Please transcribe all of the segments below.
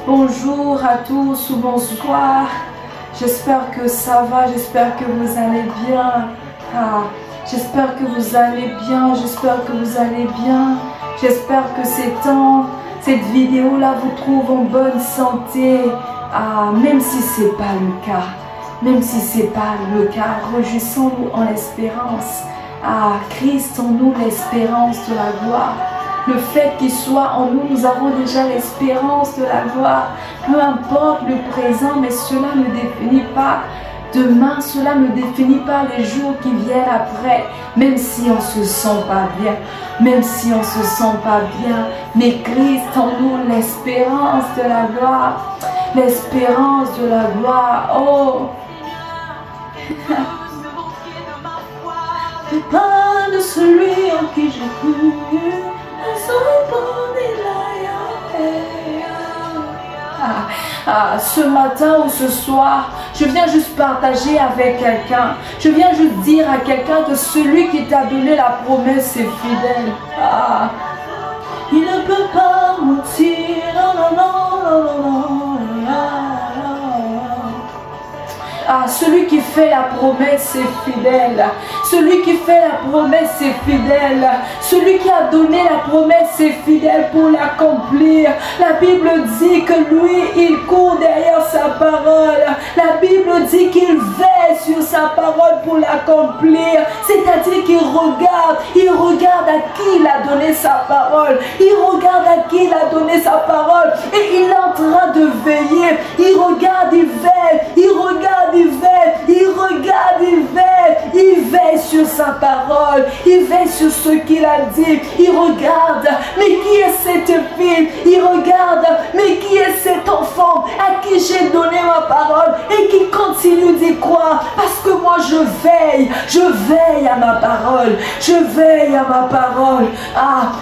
Bonjour à tous ou bonsoir, j'espère que ça va, j'espère que vous allez bien, j'espère que vous allez bien, j'espère que vous allez bien, j'espère que cette vidéo là vous trouve en bonne santé, même si c'est pas le cas, réjouissons-nous en l'espérance, Christ en nous l'espérance de la gloire. Le fait qu'il soit en nous, nous avons déjà l'espérance de la gloire. Peu importe le présent, mais cela ne définit pas demain, cela ne définit pas les jours qui viennent après. Même si on ne se sent pas bien, mais Christ en nous, l'espérance de la gloire. L'espérance de la gloire. Oh! Fais pas de celui en qui j'ai cru. Ce matin ou ce soir, je viens juste partager avec quelqu'un. Je viens juste dire à quelqu'un que celui qui t'a donné la promesse est fidèle. Il ne peut pas mentir. Celui qui fait la promesse est fidèle. Celui qui fait la promesse est fidèle. Celui qui a donné la promesse est fidèle pour l'accomplir. La Bible dit que lui, il court derrière sa parole. La Bible dit qu'il veille sur sa parole pour l'accomplir. C'est-à-dire qu'il regarde. Il regarde à qui il a donné sa parole. Il regarde à qui il a donné sa parole. Et il est en train de veiller. Il regarde, il veille. Il regarde, il veille. Il regarde, il veille sur sa parole, il veille sur ce qu'il a dit, il regarde, mais qui est cette fille, il regarde, mais qui est cet enfant à qui j'ai donné ma parole et qui continue d'y croire, parce que moi je veille à ma parole,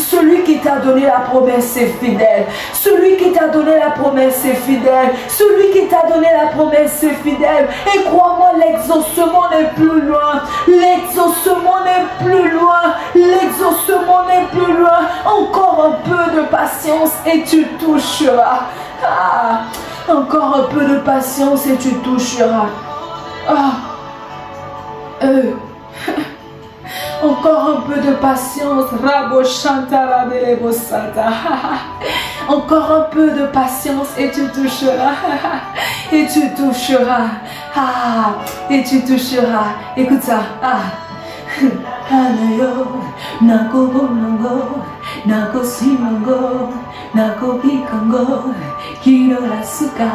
celui qui t'a donné la promesse est fidèle, celui qui t'a donné la promesse est fidèle, celui qui t'a donné la promesse est fidèle, et crois-moi, l'exaucement n'est plus loin. L'exaucement n'est plus loin. L'exaucement n'est plus loin. Encore un peu de patience et tu toucheras. Encore un peu de patience et tu toucheras. Encore un peu de patience. Encore un peu de patience et tu toucheras. Et tu toucheras. Et tu toucheras. Écoute ça. Nako simango, nako kikango, kiro rasuka.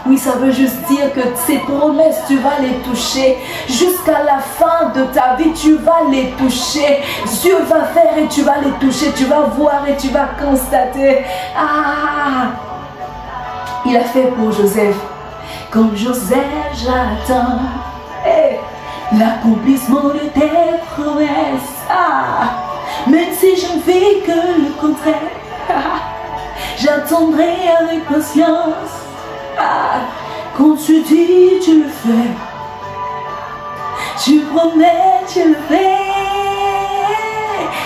Oui, ça veut juste dire que ces promesses, tu vas les toucher. Jusqu'à la fin de ta vie, tu vas les toucher. Dieu va faire et tu vas les toucher. Tu vas voir et tu vas constater. Il a fait pour Joseph. Comme Joseph, j'attends l'accomplissement de tes promesses. Même si je ne fais que le contraire, j'attendrai avec patience. Quand tu dis, tu le fais. Tu promets, tu le fais.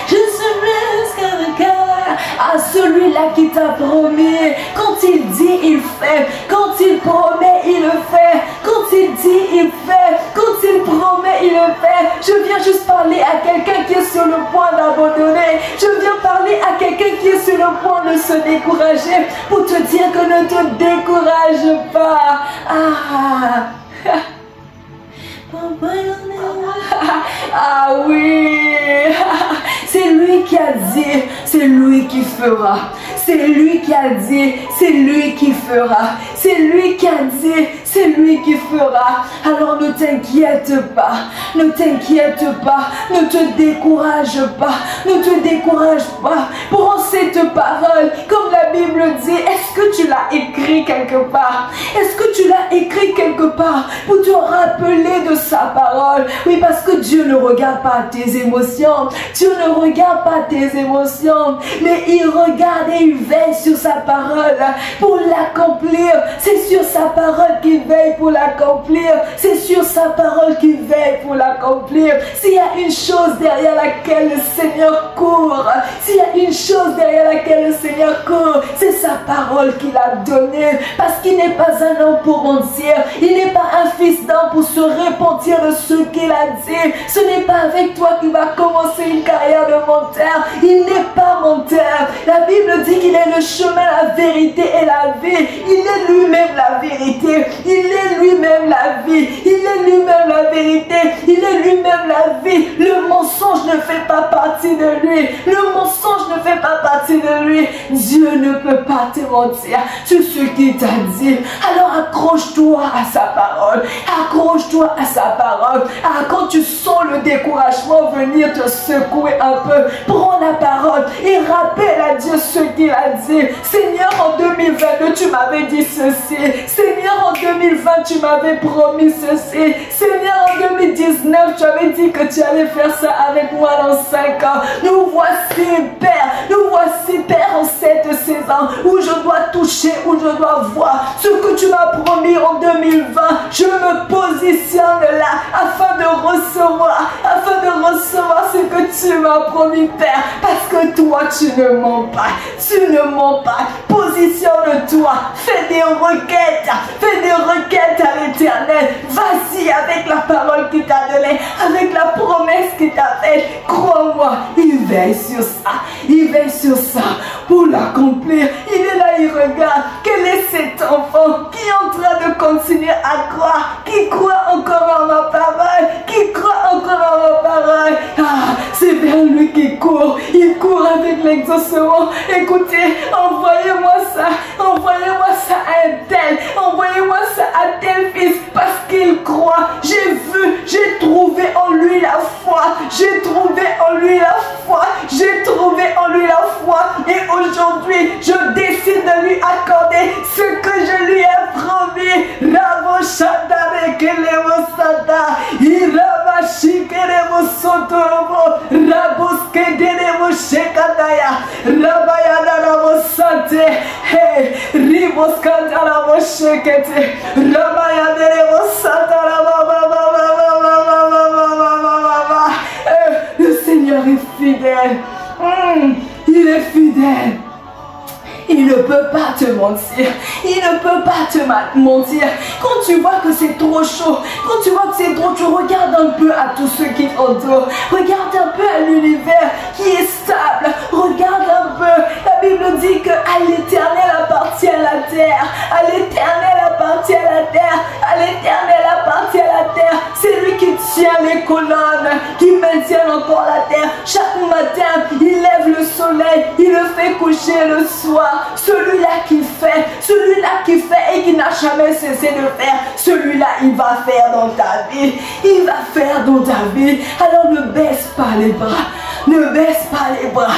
Je suis plus qu'un cœur à celui-là qui t'a promis. Quand il dit, il fait. Quand il promet, il le fait. Quand il dit, il fait. Quand il promet, il le fait. Je viens juste parler à quelqu'un qui est sur le point d'abandonner. Je viens parler à quelqu'un qui est sur le point de se décourager pour te dire que ne te décourage pas. Ah oui, c'est lui qui a dit, c'est lui qui fera. C'est lui qui a dit, c'est lui qui fera. C'est lui qui a dit, c'est lui qui fera. Alors ne t'inquiète pas, ne t'inquiète pas, ne te décourage pas, ne te décourage pas. Prends cette parole, comme la Bible dit, est-ce que tu l'as écrit quelque part? Est-ce que tu l'as écrit quelque part pour te rappeler de sa parole? Oui, parce que Dieu ne regarde pas tes émotions. Dieu ne regarde pas tes émotions, mais il regarde et il veille sur sa parole pour l'accomplir. C'est sur sa parole qu'il veille pour l'accomplir. C'est sur sa parole qu'il veille pour l'accomplir. S'il y a une chose derrière laquelle le Seigneur court, s'il y a une chose derrière laquelle le Seigneur court, c'est sa parole qu'il a donnée. Parce qu'il n'est pas un homme pour mentir. Il n'est pas un fils d'homme pour se repentir de ce qu'il a dit. Ce n'est pas avec toi qu'il va commencer une carrière de menteur. Il n'est pas menteur. La Bible dit qu'il est le chemin, la vérité et la vie. Il est lui-même la vérité. Il est lui-même la vie. Il est lui-même la vérité. Il est lui-même la vie. Le mensonge ne fait pas partie de lui. Le mensonge ne fait pas partie de lui. Dieu ne peut pas te mentir sur ce qu'il t'a dit. Alors accroche-toi à sa parole. Accroche-toi à sa parole. Quand tu sens le découragement venir te secouer un peu, prends la parole et rappelle à Dieu ce qu'il a dit. Seigneur, en 2022, tu m'avais dit ceci. Seigneur, en 2020, tu m'avais promis ceci. Seigneur, en 2019, tu avais dit que tu allais faire ça avec moi dans 5 ans. Nous voici, Père. Nous voici, Père, en cette saison où je dois toucher, où je dois voir ce que tu m'as promis en 2020. Je me positionne là afin de recevoir ce que tu m'as promis, Père. Parce que toi, tu ne mens pas. Tu ne mens pas. Positionne-toi. Fais des requêtes. Fais des requêtes à l'Éternel. Vas-y avec la parole qu'il t'a donnée, avec la promesse qu'il t'a faite. Crois-moi, il veille sur ça. Il veille sur ça pour l'accomplir. Il est là, il regarde. Quel est cet enfant qui est en train de continuer à croire, qui croit encore en ma parole, qui croit encore en ma parole? C'est vers lui qu'il court. Il court avec l'exaucement. Écoutez, envoyez-moi ça à un tel, envoyez-moi ça à tel fils, parce qu'il croit. J'ai vu, j'ai trouvé en lui la foi, j'ai trouvé en lui la foi, j'ai trouvé en lui la foi, et aujourd'hui je décide de lui accorder ce que je lui ai promis. Rabo Shadare Kelemo Sada, Iraba Shikeremo Sotorobo, Raboske Deremo Shekataya, Rabayana Rabo Sante, Hey, Riboskanta Rabo Shekete, Rabayana Rabo Santa Le Seigneur est fidèle. Il est fidèle. Il ne peut pas te mentir. Il ne peut pas te mentir. Quand tu vois que c'est trop chaud, quand tu vois que c'est trop chaud, regarde un peu à tous ceux qui t'entourent. Regarde un peu à l'univers qui est stable. Regarde un peu. La Bible dit qu'à l'Éternel appartient la terre. À l'Éternel appartient la terre. À l'Éternel appartient la terre. C'est lui qui tient les colonnes, qui maintient encore la terre. Chaque matin, il lève le soleil. Il le fait coucher le soir. Celui-là qui fait et qui n'a jamais cessé de faire, celui-là il va faire dans ta vie. Il va faire dans ta vie. Alors ne baisse pas les bras. Ne baisse pas les bras.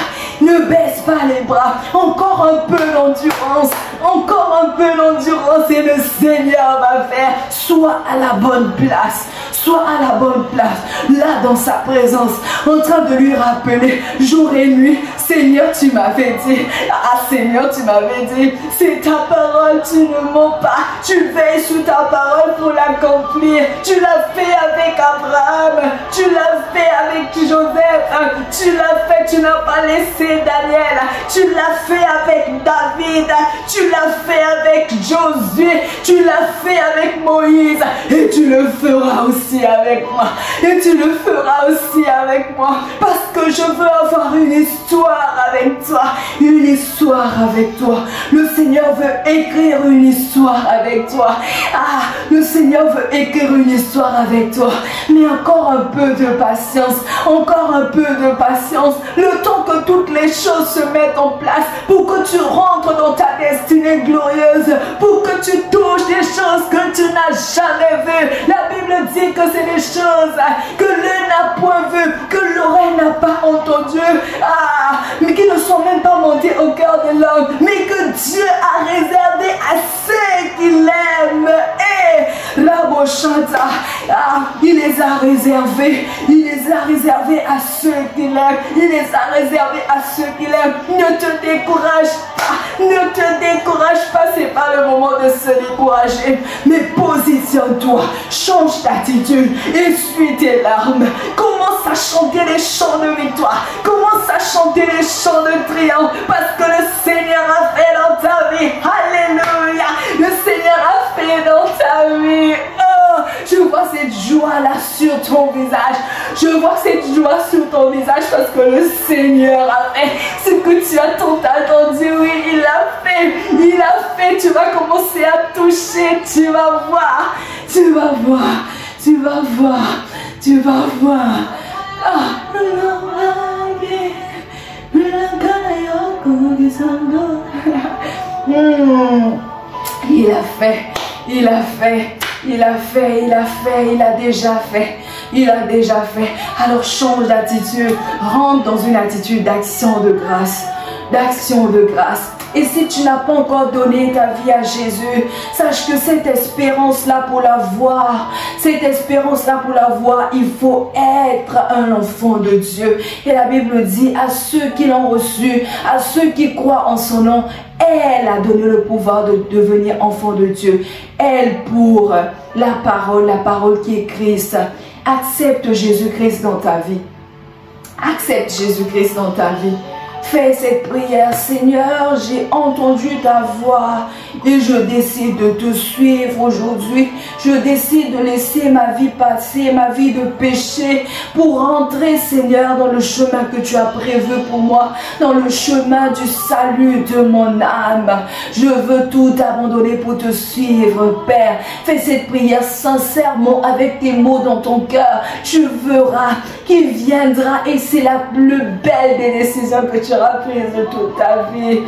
Ne baisse pas les bras. Encore un peu d'endurance. Encore un peu d'endurance et le Seigneur va faire. Sois à la bonne place. Sois à la bonne place. Là dans sa présence. En train de lui rappeler jour et nuit Seigneur, tu m'avais dit. Ah, Seigneur, tu m'avais dit. C'est ta parole, tu ne mens pas. Tu veilles sur ta parole pour l'accomplir. Tu l'as fait avec Abraham. Tu l'as fait avec Joseph. Tu l'as fait, tu n'as pas laissé Daniel. Tu l'as fait avec David. Tu l'as fait avec Josué. Tu l'as fait avec Moïse. Et tu le feras aussi avec moi. Et tu le feras aussi avec moi. Parce que je veux avoir une histoire avec toi. Une histoire avec toi. Le Seigneur veut écrire une histoire avec toi. Ah, le Seigneur veut écrire une histoire avec toi. Mais encore un peu de patience. Encore un peu de patience. Le temps que toutes les choses se mettent en place pour que tu rentres dans ta destinée glorieuse. Pour que tu touches des choses que tu n'as jamais vues. La Bible dit que c'est des choses que l'œil n'a point vues, que l'oreille n'a pas entendu, mais qui ne sont même pas montées au cœur de l'homme, mais que Dieu a réservé à ceux qui l'aiment. Et Raboshanta, il les a réservés. Il les a réservés à ceux qui l'aiment. Il les a réservés à ceux qui l'aiment. Ne te décourage pas. Ne te décourage pas. C'est pas le moment de se décourager. Mais positionne-toi. Change d'attitude. Essuie tes larmes. Commence à chanter les chants de victoire. Commence à chanter les chants de triomphe. Parce que le Seigneur a fait dans ta vie. Alléluia. Le Seigneur a fait dans ta vie. Oh, je vois cette joie-là sur ton visage. Je vois cette joie sur ton visage parce que le Seigneur a fait ce que tu as tant attendu. Oui, il l'a fait. Il a fait. Tu vas commencer à toucher. Tu vas voir. Tu vas voir. Tu vas voir. Tu vas voir. Il a fait. Il a fait. Il a fait, il a fait, il a déjà fait. Il a déjà fait. Alors change d'attitude. Rentre dans une attitude d'action de grâce. D'action de grâce. Et si tu n'as pas encore donné ta vie à Jésus, sache que cette espérance-là pour la voir, il faut être un enfant de Dieu. Et la Bible dit à ceux qui l'ont reçu, à ceux qui croient en son nom, elle a donné le pouvoir de devenir enfant de Dieu. Elle pour la parole qui est Christ. Accepte Jésus-Christ dans ta vie. Accepte Jésus-Christ dans ta vie. Fais cette prière. Seigneur, j'ai entendu ta voix et je décide de te suivre aujourd'hui. Je décide de laisser ma vie passer, ma vie de péché pour rentrer, Seigneur, dans le chemin que tu as prévu pour moi, dans le chemin du salut de mon âme. Je veux tout abandonner pour te suivre, Père. Fais cette prière sincèrement avec tes mots dans ton cœur. Tu verras qu'il viendra et c'est la plus belle des décisions que tu auras prises de toute ta vie.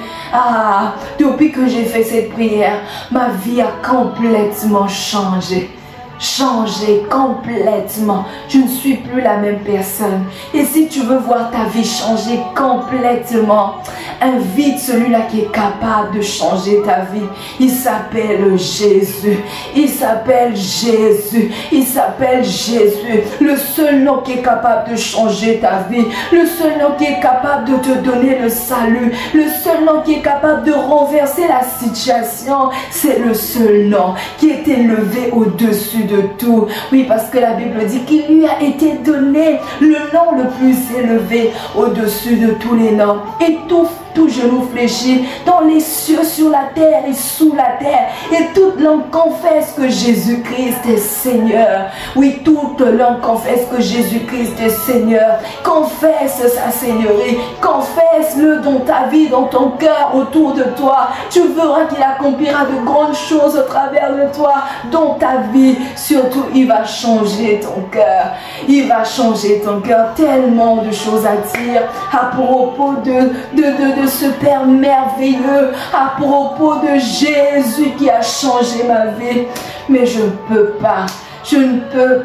Depuis que j'ai fait cette prière, ma vie a complètement changé. Changé complètement. Je ne suis plus la même personne. Et si tu veux voir ta vie changer complètement, invite celui-là qui est capable de changer ta vie. Il s'appelle Jésus. Il s'appelle Jésus. Il s'appelle Jésus. Le seul nom qui est capable de changer ta vie. Le seul nom qui est capable de te donner le salut. Le seul nom qui est capable de renverser la situation. C'est le seul nom qui est élevé au-dessus de tout. Oui, parce que la Bible dit qu'il lui a été donné le nom le plus élevé au-dessus de tous les noms. Et tout genou fléchit dans les cieux, sur la terre et sous la terre. Et toute langue confesse que Jésus-Christ est Seigneur. Oui, toute langue confesse que Jésus-Christ est Seigneur. Confesse sa Seigneurie. Confesse-le dans ta vie, dans ton cœur, autour de toi. Tu verras qu'il accomplira de grandes choses au travers de toi, dans ta vie. Surtout, il va changer ton cœur. Il va changer ton cœur. Tellement de choses à dire à propos de ce Père merveilleux, à propos de Jésus qui a changé ma vie. Mais je ne peux pas. Je ne peux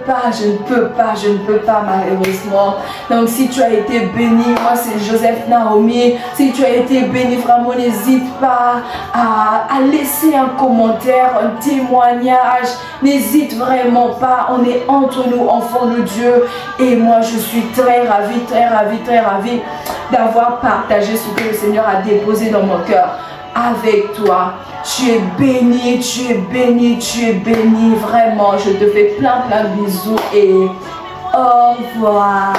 pas malheureusement. Donc si tu as été béni, moi c'est Joseph Naomi. Si tu as été béni, vraiment n'hésite pas à laisser un commentaire, un témoignage. N'hésite vraiment pas. On est entre nous, enfants de Dieu. Et moi je suis très ravie d'avoir partagé ce que le Seigneur a déposé dans mon cœur avec toi. Tu es béni, tu es béni, tu es béni. Vraiment, je te fais plein de bisous et au revoir.